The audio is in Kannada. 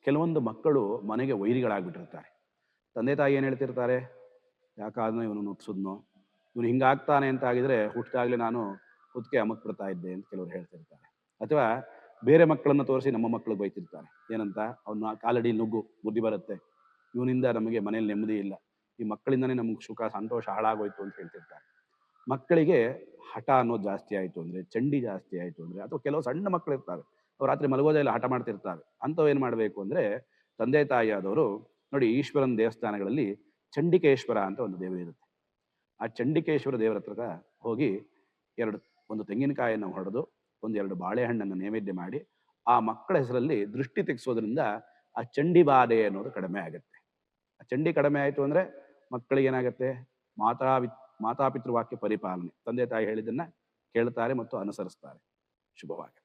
ಕೆಲವೊಂದು ಮಕ್ಕಳು ಮನೆಗೆ ವೈರಿಗಳಾಗ್ಬಿಟ್ಟಿರ್ತಾರೆ. ತಂದೆ ತಾಯಿ ಏನು ಹೇಳ್ತಿರ್ತಾರೆ, ಯಾಕಾದ್ನೋ ಇವನನ್ನು ಹುಟ್ಟಿಸಿದ್ನೋ, ಇವನು ಹಿಂಗಾಗ್ತಾನೆ ಅಂತ ಆಗಿದ್ರೆ ಹುಟ್ಟಿದಾಗಲೇ ನಾನು ಕುತ್ತಿಗೆ ಅಮಕ್ ಬಿಡ್ತಾ ಇದ್ದೆ ಅಂತ ಕೆಲವರು ಹೇಳ್ತಿರ್ತಾರೆ. ಅಥವಾ ಬೇರೆ ಮಕ್ಕಳನ್ನ ತೋರಿಸಿ ನಮ್ಮ ಮಕ್ಕಳಿಗೆ ಬೈತಿರ್ತಾರೆ. ಏನಂತ, ಅವನ್ನ ಕಾಲಡಿ ನುಗ್ಗು ಬುದ್ಧಿ ಬರುತ್ತೆ, ಇವನಿಂದ ನಮಗೆ ಮನೇಲಿ ನೆಮ್ಮದಿ ಇಲ್ಲ, ಈ ಮಕ್ಕಳಿಂದನೇ ನಮ್ಗೆ ಸುಖ ಸಂತೋಷ ಹಾಳಾಗೋಯ್ತು ಅಂತ ಹೇಳ್ತಿರ್ತಾರೆ. ಮಕ್ಕಳಿಗೆ ಹಠ ಅನ್ನೋದು ಜಾಸ್ತಿ ಆಯಿತು ಅಂದರೆ, ಚಂಡಿ ಜಾಸ್ತಿ ಆಯಿತು ಅಂದರೆ, ಅಥವಾ ಕೆಲವು ಸಣ್ಣ ಮಕ್ಕಳಿರ್ತಾರೆ, ಅವ್ರು ರಾತ್ರಿ ಮಲಗೋದೇ ಇಲ್ಲ, ಹಠ ಮಾಡ್ತಿರ್ತಾರೆ. ಅಂಥವು ಏನು ಮಾಡಬೇಕು ಅಂದರೆ, ತಂದೆ ತಾಯಿಯಾದವರು ನೋಡಿ, ಈಶ್ವರನ ದೇವಸ್ಥಾನಗಳಲ್ಲಿ ಚಂಡಿಕೇಶ್ವರ ಅಂತ ಒಂದು ದೇವರಿರುತ್ತೆ. ಆ ಚಂಡಿಕೇಶ್ವರ ದೇವರ ಹತ್ರ ಹೋಗಿ ಒಂದು ತೆಂಗಿನಕಾಯಿಯನ್ನು ಹೊಡೆದು, ಒಂದೆರಡು ಬಾಳೆಹಣ್ಣನ್ನು ನೈವೇದ್ಯ ಮಾಡಿ, ಆ ಮಕ್ಕಳ ಹೆಸರಲ್ಲಿ ದೃಷ್ಟಿ ತೆಗೆಸೋದ್ರಿಂದ ಆ ಚಂಡಿ ಬಾಧೆ ಅನ್ನೋದು ಕಡಿಮೆ ಆಗುತ್ತೆ. ಆ ಚಂಡಿ ಕಡಿಮೆ ಆಯಿತು ಅಂದರೆ ಮಕ್ಕಳಿಗೆ ಏನಾಗುತ್ತೆ, ಮಾತಾಪಿತೃ ವಾಕ್ಯ ಪರಿಪಾಲನೆ, ತಂದೆ ತಾಯಿ ಹೇಳಿದ್ದನ್ನ ಕೇಳ್ತಾರೆ ಮತ್ತು ಅನುಸರಿಸ್ತಾರೆ. ಶುಭವಾಗಿ.